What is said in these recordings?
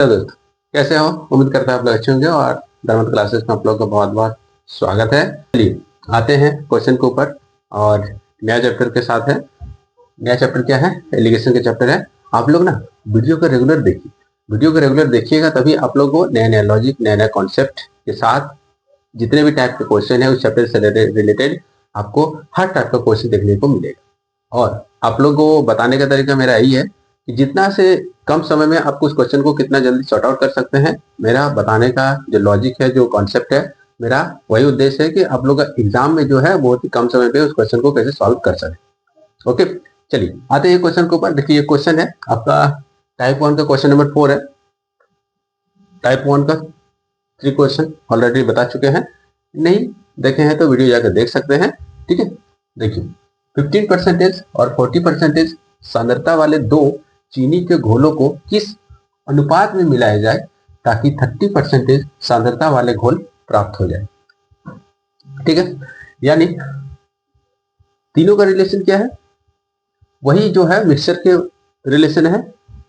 Hello दोस्त, कैसे हो? उम्मीद करता है आप लोग अच्छे होंगे और धर्मत क्लासेस में आप लोग का बहुत बहुत स्वागत है। चलिए आते हैं क्वेश्चन के ऊपर और नया चैप्टर के साथ है। नया चैप्टर क्या है? एलिगेशन का चैप्टर है। आप लोग ना वीडियो को रेगुलर देखिए, वीडियो को रेगुलर देखिएगा तभी आप लोग को नया नया लॉजिक, नया नया कॉन्सेप्ट के साथ जितने भी टाइप के क्वेश्चन है उस चैप्टर से रिलेटेड आपको हर टाइप का क्वेश्चन देखने को मिलेगा। और आप लोग को बताने का तरीका मेरा यही है कि जितना से कम समय में आपको उस क्वेश्चन को कितना जल्दी सॉर्ट आउट कर सकते हैं, मेरा बताने का जो लॉजिक है, जो कॉन्सेप्ट है, मेरा वही उद्देश्य है कि आप लोग का एग्जाम में जो है बहुत ही कम समय पे उस क्वेश्चन को कैसे सॉल्व कर सके। ओके, चलिए आते हैं क्वेश्चन के ऊपर। देखिए ये क्वेश्चन है आपका टाइप 1 का क्वेश्चन नंबर 4 है। टाइप 1 का 3 क्वेश्चन ऑलरेडी बता चुके हैं, नहीं देखे हैं तो वीडियो जाकर देख सकते हैं। ठीक है, देखिए 15% और 40% सांद्रता वाले दो चीनी के घोलों को किस अनुपात में मिलाया जाए ताकि 30% सांद्रता वाले घोल प्राप्त हो जाए। ठीक है, यानी तीनों का रिलेशन क्या है? वही जो है मिक्सचर के रिलेशन है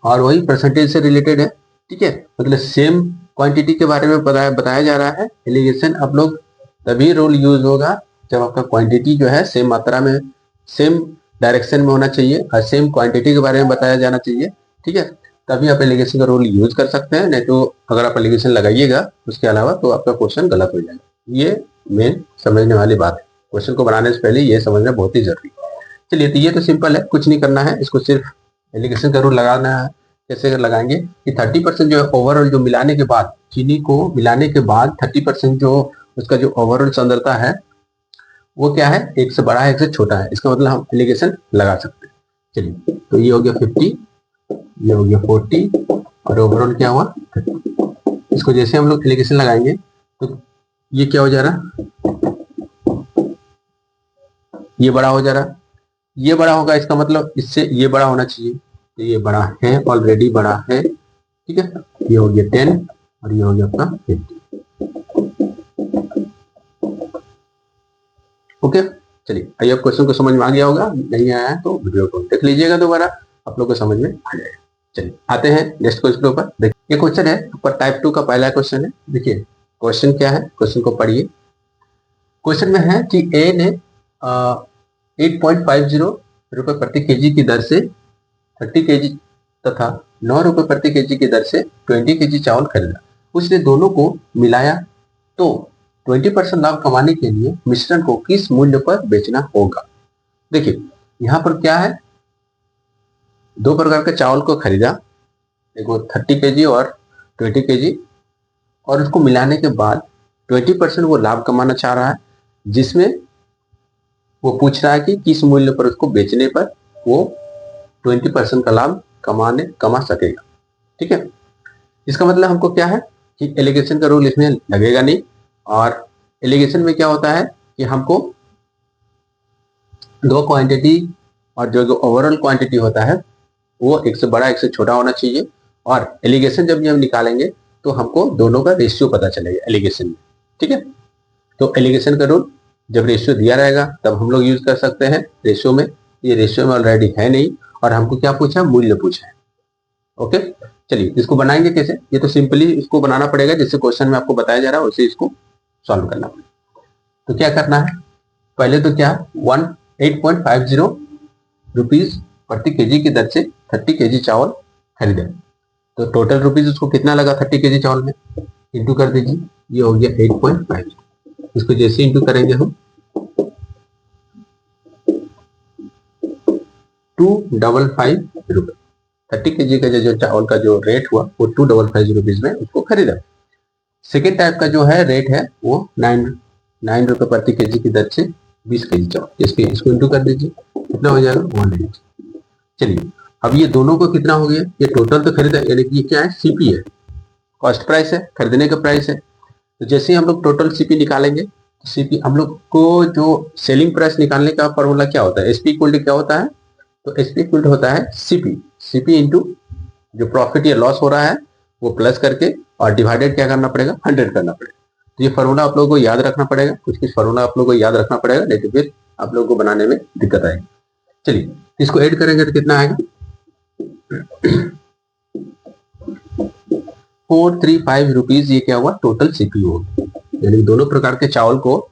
और वही परसेंटेज से रिलेटेड है। ठीक है, मतलब सेम क्वांटिटी के बारे में बताया जा रहा है। एलिगेशन आप लोग तभी रूल यूज होगा जब आपका क्वांटिटी जो है सेम मात्रा में, सेम डायरेक्शन में होना चाहिए और सेम क्वांटिटी के बारे में बताया जाना चाहिए। ठीक है, तभी आप एलिगेशन का रूल यूज कर सकते हैं, नहीं तो अगर आप एलिगेशन लगाइएगा उसके अलावा तो आपका क्वेश्चन गलत हो जाएगा। ये मेन समझने वाली बात है, क्वेश्चन को बनाने से पहले ये समझना बहुत ही जरूरी है। चलिए तो ये तो सिंपल है, कुछ नहीं करना है, इसको सिर्फ एलिगेशन का रूल लगाना है। कैसे लगाएंगे कि 30% जो है ओवरऑल जो मिलाने के बाद, चीनी को मिलाने के बाद 30% जो उसका जो ओवरऑल सांद्रता है वो क्या है, एक से बड़ा है एक से छोटा है, इसका मतलब हम एलिगेशन लगा सकते हैं। चलिए तो ये हो गया 50, ये हो गया 40 और ओवरऑल क्या हुआ 30। इसको जैसे हम लोग एलिगेशन लगाएंगे तो ये क्या हो जा रहा, ये बड़ा हो जा रहा, ये बड़ा होगा, इसका मतलब इससे ये बड़ा होना चाहिए, तो ये बड़ा है, ऑलरेडी बड़ा है। ठीक है, ये हो गया 10 और ये हो गया अपना 50। ओके, चलिए आइए क्वेश्चन को समझ में आ गया होगा, नहीं आया है तो वीडियो को देख लीजिएगा दोबारा, आप लोग को समझ में आ जाएगा। चलिए आते हैं नेक्स्ट क्वेश्चन के ऊपर। देखिए ये क्वेश्चन है ऊपर टाइप 2 का पहला क्वेश्चन है। देखिए क्वेश्चन क्या है, क्वेश्चन को पढ़िए। क्वेश्चन में है कि ए ने 8.50 रुपए प्रति केजी की दर से 30 केजी तथा 9 रुपए प्रति केजी की दर से 20 केजी चावल खरीदा। उसने दोनों को मिलाया तो 20% लाभ कमाने के लिए मिश्रण को किस मूल्य पर बेचना होगा। देखिए यहाँ पर क्या है, दो प्रकार के चावल को खरीदा, देखो 30 केजी और 20 केजी, और उसको मिलाने के बाद 20% वो लाभ कमाना चाह रहा है, जिसमें वो पूछ रहा है कि किस मूल्य पर उसको बेचने पर वो 20% का लाभ कमा सकेगा। ठीक है, इसका मतलब हमको क्या है कि एलिगेशन का रूल इसमें लगेगा नहीं, और एलिगेशन में क्या होता है कि हमको दो क्वांटिटी और जो ओवरऑल क्वांटिटी होता है वो एक से बड़ा एक से छोटा होना चाहिए, और एलिगेशन जब हम निकालेंगे तो हमको दोनों का रेशियो पता चलेगा एलिगेशन में। ठीक है, तो एलिगेशन का रूल जब रेशियो दिया रहेगा तब हम लोग यूज कर सकते हैं रेशियो में, ये रेशियो में ऑलरेडी है नहीं, और हमको क्या पूछा, मूल्य पूछा है। ओके, चलिए इसको बनाएंगे कैसे, ये तो सिंपली इसको बनाना पड़ेगा, जैसे क्वेश्चन में आपको बताया जा रहा है उसे इसको सॉल्व करना पड़ेगा। तो क्या करना है, पहले तो क्या 8.50 रुपीज प्रति केजी की दर से 30 केजी चावल खरीदे, तो टोटल रुपीज उसको कितना लगा 30 केजी चावल में, इंटू कर दीजिए, ये हो गया 8.50। इसको जैसे इंटू करेंगे हम 255 रुपए, 30 केजी का जो चावल का जो रेट हुआ वो 255 रुपीज में उसको खरीदा। सेकेंड टाइप का जो है रेट है वो 9 रुपए प्रति केजी की दर से 20 केजी चावल, इसको इंटू कर दीजिए, कितना हो जाएगा 180। चलिए अब ये दोनों को कितना हो गया, ये टोटल तो खरीदा, यानी कि ये क्या है, सीपी है, कॉस्ट प्राइस है, खरीदने का प्राइस है। तो जैसे ही हम लोग टोटल सीपी निकालेंगे तो सीपी हम लोग को जो सेलिंग प्राइस निकालने का फॉर्मूला क्या होता है, एसपी इक्वल टू क्या होता है, तो एसपी इक्वल टू होता है सीपी इंटू जो प्रॉफिट या लॉस हो रहा है वो प्लस करके और डिवाइडेड क्या करना पड़ेगा, 100 करना पड़ेगा। तो ये फॉर्मूला आप लोगों को याद रखना पड़ेगा, कुछ फॉर्मूला आप लोगों को याद रखना पड़ेगा, नहीं तो फिर आप लोगों को बनाने में दिक्कत आएगी। चलिए इसको ऐड करेंगे तो कितना आएगा, 435 रुपीज ये क्या हुआ, टोटल सीपी हो, यानी दोनों प्रकार के चावल को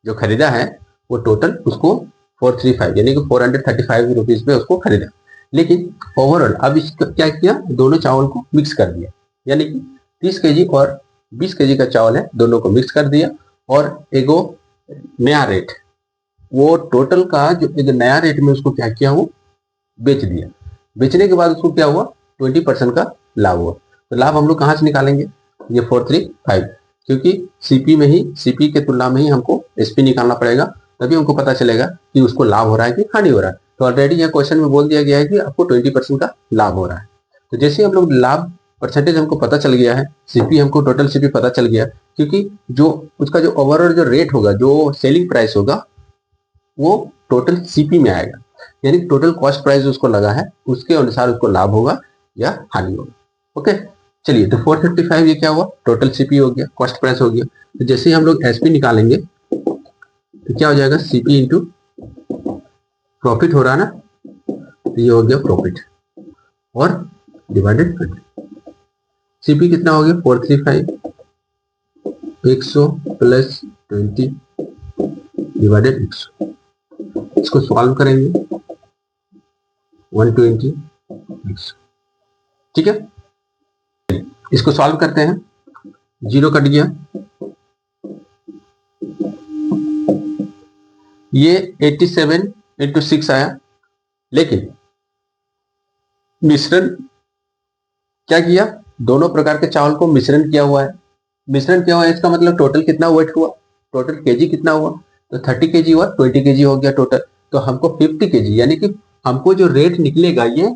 जो खरीदा है वो टोटल उसको 435 यानी कि 435 रुपीज में उसको खरीदा। लेकिन ओवरऑल अब इसका क्या किया, दोनों चावल को मिक्स कर दिया, यानी कि 30 केजी और 20 केजी का चावल है, दोनों को मिक्स कर दिया और एक नया रेट, वो टोटल का जो एक नया रेट में उसको क्या किया, वो बेच दिया। बेचने के बाद उसको क्या हुआ, 20% का लाभ हुआ। तो लाभ हम लोग कहाँ से निकालेंगे, ये 435, क्योंकि सीपी में ही, सीपी के तुलना में ही हमको एसपी निकालना पड़ेगा, तभी हमको पता चलेगा कि उसको लाभ हो रहा है कि हानि हो रहा है। तो ऑलरेडी यह क्वेश्चन में बोल दिया गया है कि आपको 20% का लाभ हो रहा है। तो जैसे हम लोग लाभ परसेंटेज हमको पता चल गया है, सीपी हमको टोटल सीपी पता चल गया, क्योंकि जो उसका जो ओवरऑल जो रेट होगा, जो सेलिंग प्राइस होगा, वो टोटल सीपी में आएगा, यानी टोटल कॉस्ट प्राइस उसको लगा है, उसके अनुसार उसको लाभ होगा या हानि होगा। ओके, चलिए, तो 455 ये क्या हुआ, टोटल सीपी हो गया, कॉस्ट प्राइस हो गया। तो जैसे ही हम लोग एसपी निकालेंगे तो क्या हो जाएगा, सीपी इंटू प्रॉफिट हो रहा है ना, तो ये हो गया प्रॉफिट और डिवाइडेड 100। सीपी कितना हो गया, 435, 100 प्लस 20 डिवाइडेड 100। इसको सॉल्व करेंगे, 120, 100, ठीक है। इसको सॉल्व करते हैं, 0 कट गया, ये 87 इंटू 6 आया। लेकिन मिश्रण क्या किया, दोनों प्रकार के चावल को मिश्रण किया हुआ है। मिश्रण किया हुआ है, इसका मतलब टोटल कितना वेट हुआ, टोटल केजी कितना हुआ, तो 30 केजी हुआ, 20 केजी हो गया टोटल। तो हमको 50 केजी, यानी कि हमको जो रेट निकलेगा, ये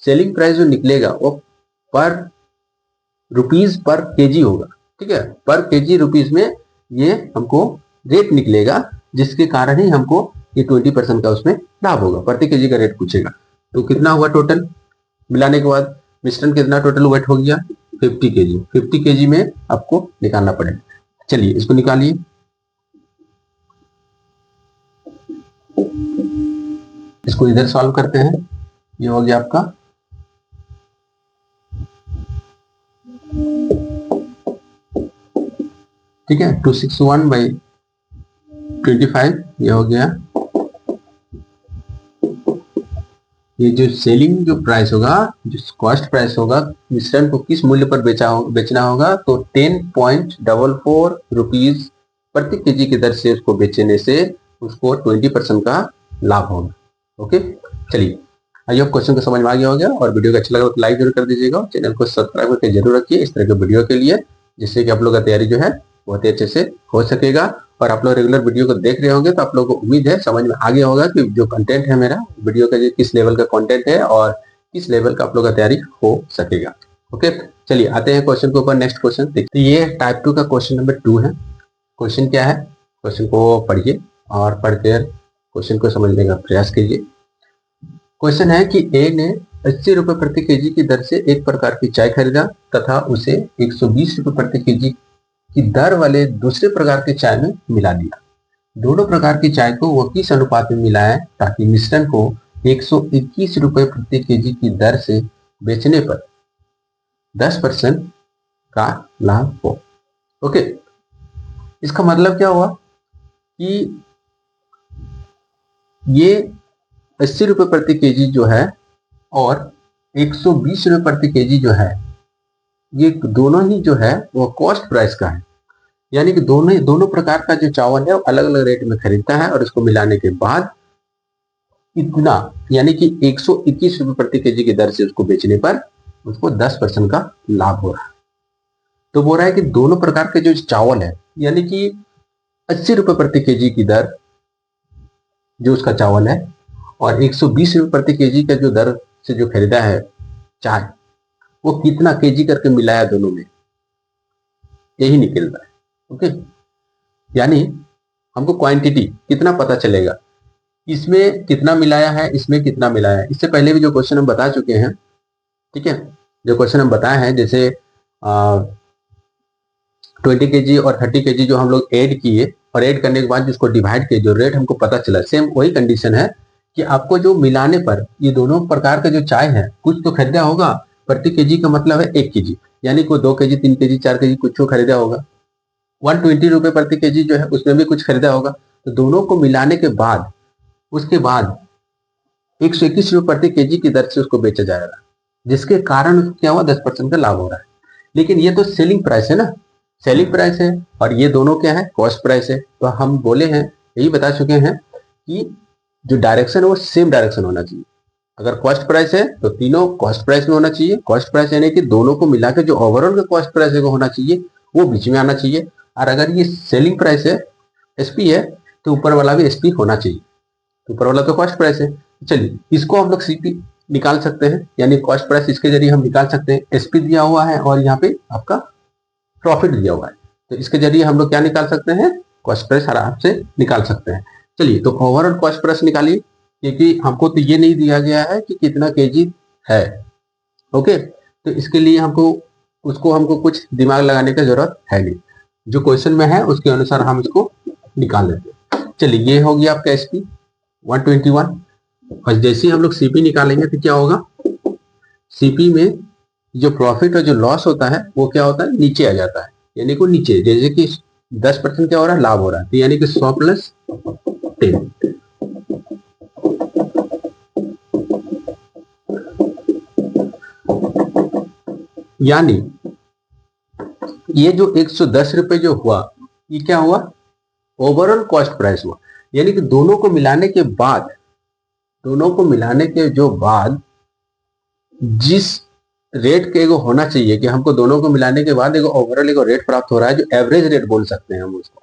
सेलिंग प्राइस जो निकलेगा वो पर रुपीज पर केजी होगा, ठीक है, पर केजी रुपीज में ये हमको रेट निकलेगा, जिसके कारण ही हमको ये 20% का उसमें लाभ होगा। प्रति केजी का रेट पूछेगा, तो कितना हुआ टोटल मिलाने के बाद, मिश्रण कितना टोटल वेट हो गया, 50 केजी। 50 केजी में आपको निकालना पड़ेगा। चलिए इसको निकालिए, इसको इधर सॉल्व करते हैं, ये हो गया आपका ठीक है, 261/25 ये हो गया। ये जो सेलिंग जो प्राइस होगा, जो कॉस्ट प्राइस होगा, मिश्रण को किस मूल्य पर बेचना होगा, तो 10.44 रुपीज प्रति केजी की दर से उसको बेचने से उसको 20% का लाभ होगा। ओके, चलिए, आई होप क्वेश्चन को समझ में आ गया होगा, और वीडियो को अच्छा लगा तो लाइक जरूर कर दीजिएगा, चैनल को सब्सक्राइब करके जरूर रखिए इस तरह के वीडियो के लिए, जिससे कि आप लोग का तैयारी जो है बहुत ही अच्छे से हो सकेगा। और आप लोग रेगुलर वीडियो को देख रहे होंगे तो आप लोगों को उम्मीद है समझ में आ गया होगा कि जो कंटेंट है मेरा वीडियो का, किस लेवल का कंटेंट है और किस लेवल का आप लोग का तैयारी हो सकेगा। ओके, चलिए आते हैं क्वेश्चन के ऊपर। नेक्स्ट क्वेश्चन देखते हैं, ये टाइप 2 का क्वेश्चन नंबर 2 है। क्वेश्चन क्या है, क्वेश्चन को पढ़िए और पढ़कर क्वेश्चन को समझने का प्रयास कीजिए। क्वेश्चन है कि ए ने 80 रुपए प्रति केजी की दर से एक प्रकार की चाय खरीदा तथा उसे 120 रुपए प्रति केजी की दर वाले दूसरे प्रकार के चाय में मिला दिया। दोनों प्रकार की चाय को वो किस अनुपात में मिलाएं ताकि मिश्रण को 121 रुपए प्रति केजी की दर से बेचने पर 10% का लाभ हो। ओके, इसका मतलब क्या हुआ कि ये 80 रुपए प्रति केजी जो है और 120 रुपए प्रति केजी जो है, ये दोनों ही जो है वो कॉस्ट प्राइस का है, यानी कि दोनों प्रकार का जो चावल है वो अलग अलग रेट में खरीदता है, और इसको मिलाने के बाद इतना, यानी कि 121 रुपए प्रति केजी की दर से उसको बेचने पर उसको 10% का लाभ हो रहा है। तो बोल रहा है कि दोनों प्रकार के जो चावल है, यानी कि 80 रुपए प्रति केजी की दर जो उसका चावल है और 120 रुपए प्रति केजी का जो दर से जो खरीदा है चाय, वो कितना केजी करके मिलाया दोनों में, यही निकल रहा है। ओके, यानी हमको क्वांटिटी कितना पता चलेगा, इसमें कितना मिलाया है, इसमें कितना मिलाया है। इससे पहले भी जो क्वेश्चन हम बता चुके हैं, ठीक है, जो क्वेश्चन हम बताए हैं, जैसे 20 केजी और 30 केजी जो हम लोग ऐड किए और ऐड करने के बाद जिसको डिवाइड किए, जो रेट हमको पता चला, सेम वही कंडीशन है कि आपको जो मिलाने पर ये दोनों प्रकार का जो चाय है, कुछ तो खरीदा होगा, प्रति केजी का मतलब है 1 केजी, यानी कोई 2 kg 3 kg 4 kg कुछ खरीदा होगा, 120 रुपये प्रति केजी जो है उसमें भी कुछ खरीदा होगा, तो दोनों को मिलाने के बाद उसके बाद 121 रुपये प्रति केजी की दर से उसको बेचा जाएगा, जिसके कारण उसको क्या हुआ 10% का लाभ हो रहा है। लेकिन ये तो सेलिंग प्राइस है ना, सेलिंग प्राइस है, और ये दोनों क्या है कॉस्ट प्राइस है। तो हम बोले हैं, यही बता चुके हैं कि जो डायरेक्शन है वो सेम डायरेक्शन होना चाहिए। अगर कॉस्ट प्राइस है तो तीनों कॉस्ट प्राइस में होना चाहिए। कॉस्ट प्राइस यानी कि दोनों को मिला के जो ओवरऑल का कॉस्ट प्राइस है वो होना चाहिए, वो बीच में आना चाहिए। और अगर ये सेलिंग प्राइस है, एसपी है, तो ऊपर वाला भी एसपी होना चाहिए। ऊपर वाला तो कॉस्ट प्राइस है। चलिए इसको हम लोग सीपी निकाल सकते हैं, यानी कॉस्ट प्राइस इसके जरिए हम निकाल सकते हैं। एसपी दिया हुआ है और यहाँ पे आपका प्रॉफिट दिया हुआ है, तो इसके जरिए हम लोग क्या निकाल सकते हैं, कॉस्ट प्राइस आराम से निकाल सकते हैं। चलिए तो ओवरऑल कॉस्ट प्राइस निकालिए, क्योंकि हमको तो ये नहीं दिया गया है कि कितना केजी है। ओके, तो इसके लिए हमको कुछ दिमाग लगाने की जरूरत है नहीं, जो क्वेश्चन में है उसके अनुसार हम इसको निकाल लेते हैं। चलिए ये हो गया आपका एसपी 121, और जैसे ही हम लोग सीपी निकालेंगे तो क्या होगा, सीपी में जो प्रॉफिट और जो लॉस होता है वो क्या होता है, नीचे आ जाता है। यानी कि नीचे, जैसे कि 10% क्या हो रहा है, लाभ हो रहा है, तो यानी कि 100 + 10। यानी ये जो 110 रुपए जो हुआ, ये क्या हुआ, ओवरऑल कॉस्ट प्राइस हुआ। यानी कि दोनों को मिलाने के बाद जिस रेट के एगो होना चाहिए, कि हमको दोनों को मिलाने के बाद एगो ओवरऑल एगो रेट प्राप्त हो रहा है, जो एवरेज रेट बोल सकते हैं हम उसको।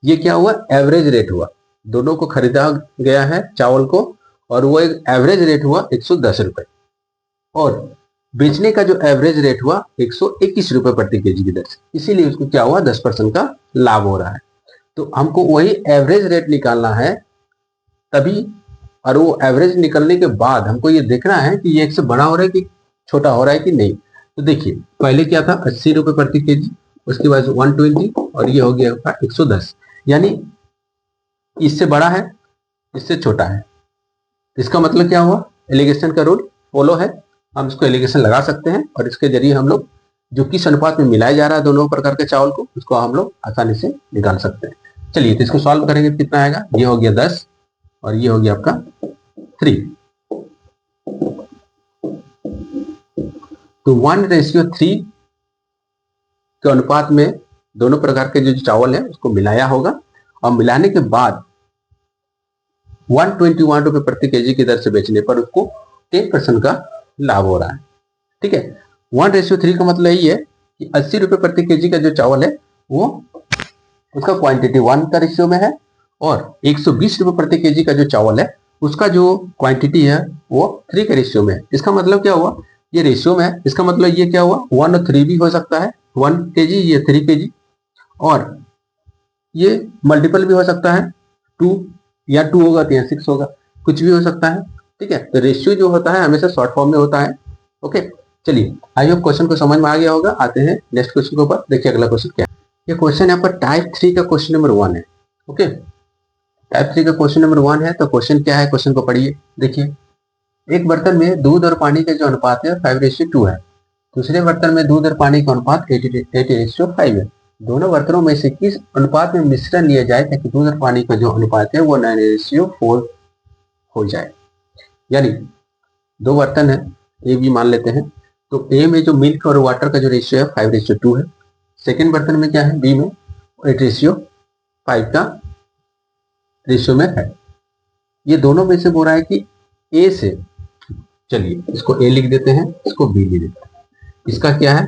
ये क्या हुआ, एवरेज रेट हुआ। दोनों को खरीदा गया है चावल को, और वो एक एवरेज रेट हुआ 110 रुपए, और बेचने का जो एवरेज रेट हुआ 121 रुपए प्रति केजी की दर से। इसीलिए उसको क्या हुआ, 10% का लाभ हो रहा है। तो हमको वही एवरेज रेट निकालना है तभी, और वो एवरेज निकलने के बाद हमको ये देखना है कि ये एक से बड़ा हो रहा है कि छोटा हो रहा है कि नहीं। तो देखिए पहले क्या था, 80 रुपए प्रति केजी, उसके बाद 120, और ये हो गया 110। यानी इससे बड़ा है, इससे छोटा है। इसका मतलब क्या हुआ, एलिगेशन का रूल फॉलो है, हम इसको एलिगेशन लगा सकते हैं, और इसके जरिए हम लोग जो किस अनुपात में मिलाया जा रहा है दोनों प्रकार के चावल को, उसको हम लोग आसानी से निकाल सकते हैं। चलिए तो इसको सॉल्व करेंगे तो कितना आएगा, ये हो गया 10, और ये हो गया आपका 3। तो 1:3 के अनुपात में दोनों प्रकार के जो चावल है उसको मिलाया होगा, और मिलाने के बाद 121 रुपए प्रति केजी की दर से बेचने पर उसको 10% का लाभ हो रहा है। ठीक है, 1:3 का मतलब यही है कि 80 रुपए प्रति केजी का जो चावल है वो उसका क्वांटिटी 1 का रेशियो में है, और 120 रुपए प्रति केजी का जो चावल है उसका जो क्वांटिटी है वो 3 के रेशियो में है। इसका मतलब क्या हुआ, ये रेशियो में है, इसका मतलब ये क्या हुआ, 1 और 3 भी हो सकता है, 1 kg ये 3 kg, और ये मल्टीपल भी हो सकता है, 2 या 2 होगा तो या 6 होगा, कुछ भी हो सकता है। ठीक है, तो रेशियो जो होता है हमेशा शॉर्ट फॉर्म में होता है। ओके, चलिए आई होप क्वेश्चन को समझ में आ गया होगा। आते हैं नेक्स्ट क्वेश्चन के ऊपर। देखिए अगला क्वेश्चन क्या है, ये क्वेश्चन यहाँ पर टाइप 3 का क्वेश्चन नंबर 1 है। ओके, टाइप 3 का क्वेश्चन नंबर 1 है, तो क्वेश्चन क्या है, क्वेश्चन को पढ़िए। देखिए, एक बर्तन में दूध और पानी का जो अनुपात है 5:2 है, दूसरे बर्तन में दूध और पानी का अनुपात 80:5 है। दोनों बर्तनों में से किस अनुपात में मिश्रण लिया जाए ताकि दूध और पानी का जो अनुपात है वो 9:4 हो जाए। यानी दो बर्तन है, ए बी मान लेते हैं, तो ए में जो मिल्क और वाटर का जो रेशियो है 5:2 है, सेकेंड बर्तन में क्या है, बी में 8:5 का रेशियो में है। ये दोनों में से बोल रहा है कि ए से, चलिए इसको ए लिख देते हैं, इसको बी लिख देते हैं। इसका क्या है,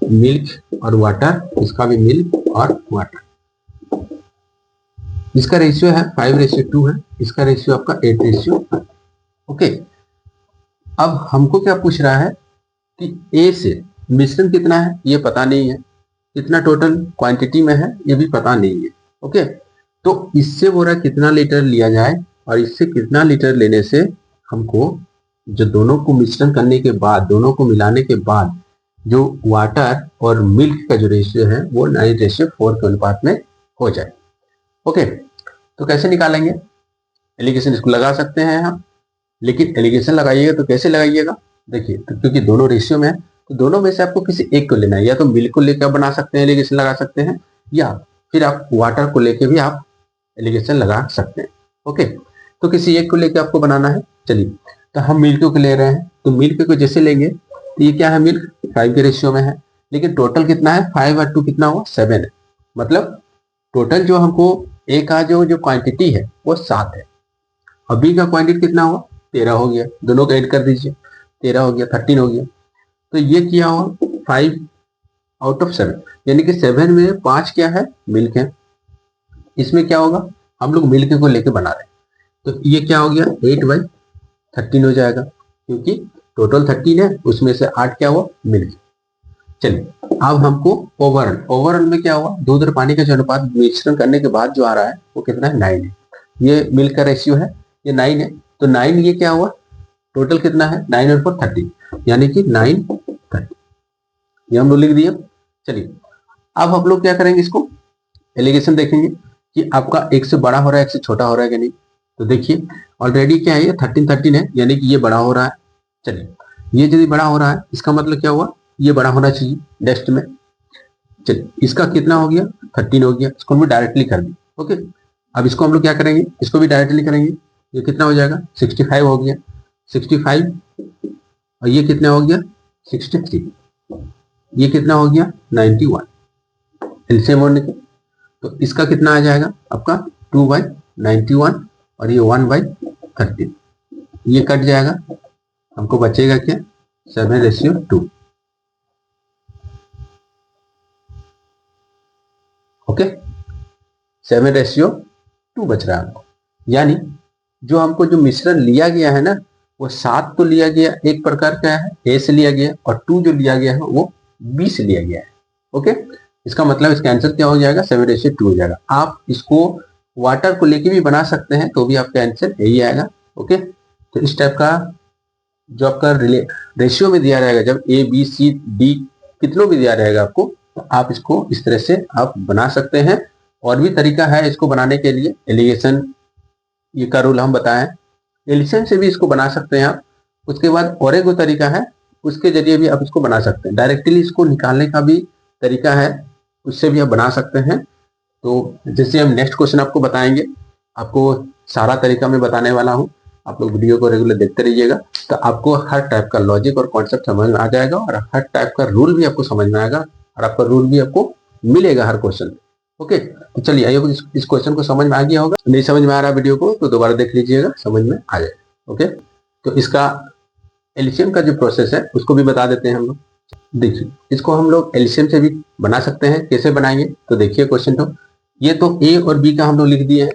मिल्क और वाटर, इसका भी मिल्क और वाटर, इसका रेशियो है 5:2 है, इसका रेशियो आपका 8:5। ओके, अब हमको क्या पूछ रहा है कि ए से मिश्रण कितना है ये पता नहीं है, कितना टोटल क्वांटिटी में है ये भी पता नहीं है। ओके, तो इससे बोला कितना लीटर लिया जाए, और इससे कितना लीटर लेने से हमको जो दोनों को मिश्रण करने के बाद, दोनों को मिलाने के बाद जो वाटर और मिल्क का जो रेशियो है वो 9:4 के अनुपात में हो जाए। ओके, तो कैसे निकालेंगे, एलिगेशन इसको लगा सकते हैं हम, लेकिन एलिगेशन लगाइएगा तो कैसे लगाइएगा, देखिए, तो क्योंकि दोनों रेशियो में है तो दोनों में से आपको किसी एक को लेना है। या तो मिल्क को लेकर बना सकते हैं, एलिगेशन लगा सकते हैं, या फिर आप वाटर को लेके भी आप एलिगेशन लगा सकते हैं। ओके, तो किसी एक को लेके आपको बनाना है। चलिए, तो हम मिल्क को ले रहे हैं, तो मिल्क को जैसे लेंगे तो ये क्या है, मिल्क 5 के रेशियो में है, लेकिन टोटल कितना है, 5 और 2 कितना हुआ, 7 है। मतलब टोटल जो हमको ए का जो क्वांटिटी है वो 7 है। और बी का क्वांटिटी कितना हुआ, 13 हो गया। दोनों को ऐड कर दीजिए, 13 हो गया, 13 हो गया। तो ये किया हुआ 5 आउट ऑफ 7, यानी कि 7 में 5 क्या है, मिल्क है। इसमें क्या होगा, हम लोग मिल्क को लेके बना रहे हैं, तो ये क्या हो गया, 8/13 हो जाएगा, क्योंकि टोटल 13 है, उसमें से 8 क्या हुआ, मिल्क। चलिए, अब हमको ओवरऑल में क्या हुआ, दूध और पानी का जो अनुपात मिश्रण करने के बाद जो आ रहा है वो कितना है, 9 है। ये मिल्क का रेशियो है, ये 9 है। तो 9 ये क्या हुआ, टोटल कितना है, 9 और 4 30, यानी कि 9/30, ये हम लोग लिख दिए। चलिए, अब हम लोग क्या करेंगे, इसको एलिगेशन देखेंगे कि आपका एक से बड़ा हो रहा है, एक से छोटा हो रहा है कि नहीं। तो देखिए, ऑलरेडी क्या है, ये 13 है, यानी कि ये बड़ा हो रहा है। चलिए, ये यदि बड़ा हो रहा है, इसका मतलब क्या हुआ, ये बड़ा होना चाहिए नेक्स्ट में। चलिए, इसका कितना हो गया, 13 हो गया, इसको हम डायरेक्टली कर दी। ओके, अब इसको हम लोग क्या करेंगे, इसको भी डायरेक्टली करेंगे। ये कितना हो जाएगा, 65 हो गया, 65, और ये कितना हो गया, 63, ये कितना हो गया, 91। एलसीएम और निकल, तो इसका कितना आ जाएगा आपका, 2/91, और ये 1/13, ये कट जाएगा, हमको बचेगा क्या, 7:2। ओके, 7:2 बच रहा है हमको। यानी जो हमको जो मिश्रण लिया गया है ना, वो 7 तो लिया गया, एक प्रकार का है ए से लिया गया, और 2 जो लिया गया है वो बी से लिया गया है। ओके, इसका मतलब इसका आंसर क्या हो जाएगा, 7:2 हो जाएगा। आप इसको वाटर को लेके भी बना सकते हैं, तो भी आपका आंसर यही आएगा। ओके, तो इस टाइप का जो आपका रेशियो में दिया रहेगा, जब ए बी सी डी कितनों भी दिया रहेगा आपको, तो आप इसको इस तरह से आप बना सकते हैं। और भी तरीका है इसको बनाने के लिए, एलिगेशन ये का रूल हम बताएं, एलिगेशन से भी इसको बना सकते हैं आप। उसके बाद और एक तरीका है, उसके जरिए भी आप इसको बना सकते हैं, डायरेक्टली इसको निकालने का भी तरीका है, उससे भी आप बना सकते हैं। तो जैसे हम नेक्स्ट क्वेश्चन आपको बताएंगे, आपको सारा तरीका मैं बताने वाला हूँ, आप लोग वीडियो को रेगुलर देखते रहिएगा, तो आपको हर टाइप का लॉजिक और कॉन्सेप्ट समझ में आ जाएगा, और हर टाइप का रूल भी आपको समझ में आएगा, और आपका रूल भी आपको मिलेगा हर क्वेश्चन में। ओके, तो चलिए, आइए इस क्वेश्चन को समझ में आ गया होगा, नहीं समझ में आ रहा वीडियो को तो दोबारा देख लीजिएगा, समझ में आ जाएगा। ओके, तो इसका एलसीएम का जो प्रोसेस है उसको भी बता देते हैं हम लोग। देखिए, इसको हम लोग एलसीएम से भी बना सकते हैं, कैसे बनाएंगे, तो देखिए क्वेश्चन, तो ये तो ए और बी का हम लोग लिख दिए हैं।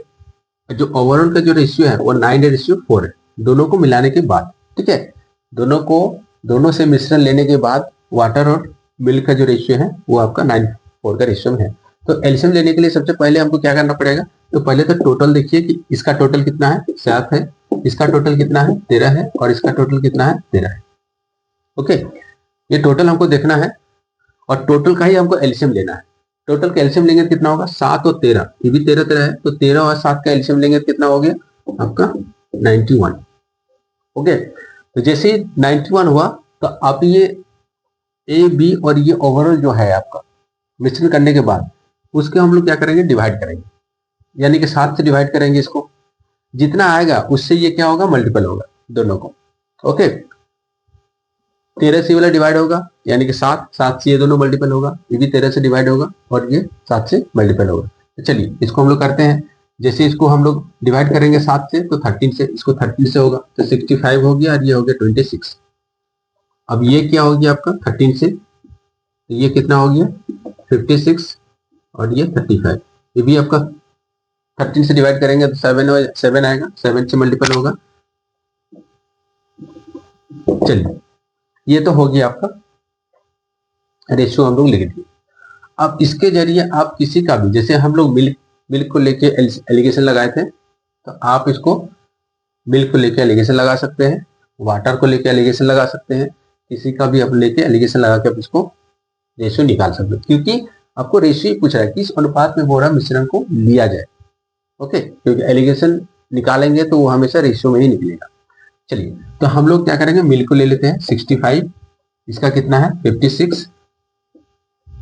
जो ओवरऑल का जो रेशियो है वो 9:4 है, दोनों को मिलाने के बाद। ठीक है, दोनों से मिश्रण लेने के बाद वाटर और मिल्क का जो रेशियो है वो आपका 9:4 का रेशियो में है। तो एलसीएम लेने के लिए सबसे पहले हमको क्या करना पड़ेगा, तो पहले तो टोटल देखिए कि इसका टोटल कितना है, 7 है, इसका टोटल कितना है, 13 है, और इसका टोटल कितना है, 13 है। ओके, ये टोटल हमको देखना है, और टोटल का ही हमको एलसीएम लेना है। टोटल का एलसीएम लेंगे तो कितना होगा, 7 और 13, ये भी 13 है, तो 13 और 7 का एलसीएम लेंगे तो कितना हो गया आपका, 91। ओके, तो जैसे ही 91 हुआ, तो आप ये ए बी और ये ओवरऑल जो है आपका मिश्रण करने के बाद, उसके हम लोग क्या करेंगे, डिवाइड करेंगे, यानी कि 7 से डिवाइड करेंगे इसको, जितना आएगा उससे ये क्या होगा, मल्टीपल होगा दोनों को। ओके, 13 से वाला डिवाइड होगा, यानी कि 7 से ये दोनों मल्टीपल होगा, ये भी 13 से डिवाइड होगा, और ये 7 से मल्टीपल होगा। तो चलिए, इसको हम लोग करते हैं। जैसे इसको हम लोग डिवाइड करेंगे 7 से, तो 13 से, इसको 13 से होगा, तो 65 हो गया, और ये हो गया 26। अब ये क्या हो गया आपका 13 से, तो ये कितना हो गया 56, और ये 35, ये भी आपका 13 से डिवाइड करेंगे तो 7 आएगा, 7 से मल्टीपल होगा। चलिए, ये तो हो गया आपका रेशियो, हम लोग लिख दिए। अब इसके जरिए आप किसी का भी, जैसे हम लोग मिल्क को लेके एलिगेशन लगाए थे, तो आप इसको मिल्क को लेके एलिगेशन लगा सकते हैं, वाटर को लेके एलिगेशन लगा सकते हैं, किसी का भी आप लेके एलिगेशन लगा के आप इसको रेशियो निकाल सकते हैं, क्योंकि आपको रेशियो ही पूछ रहा है किस अनुपात में हो रहा मिश्रण को लिया जाए। ओके, क्योंकि एलिगेशन निकालेंगे तो वो हमेशा रेशियो में ही निकलेगा। चलिए, तो हम लोग क्या करेंगे, मिल को ले लेते हैं 65, इसका कितना है 56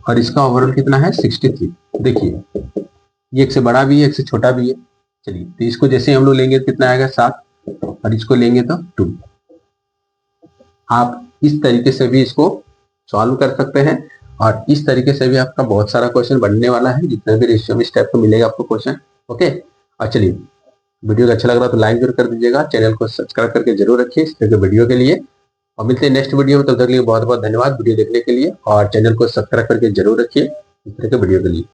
और इसका ओवरऑल कितना है 63। देखिए ये एक से बड़ा भी है, एक से छोटा भी है। चलिए, तो इसको जैसे हम लोग लेंगे तो कितना आएगा 7 और इसको लेंगे तो 2। आप इस तरीके से भी इसको सॉल्व कर सकते हैं और इस तरीके से भी आपका बहुत सारा क्वेश्चन बनने वाला है, जितने भी रेशियो में इस टाइप का मिलेगा आपको क्वेश्चन। ओके, और चलिए, वीडियो अच्छा लग रहा तो लाइक जरूर कर दीजिएगा, चैनल को सब्सक्राइब करके जरूर रखिए इस तरह के वीडियो के लिए। और मिलते हैं नेक्स्ट वीडियो में, तब तक के लिए बहुत बहुत धन्यवाद वीडियो देखने के लिए और चैनल को सब्सक्राइब करके जरूर रखिए इस तरह के वीडियो के लिए।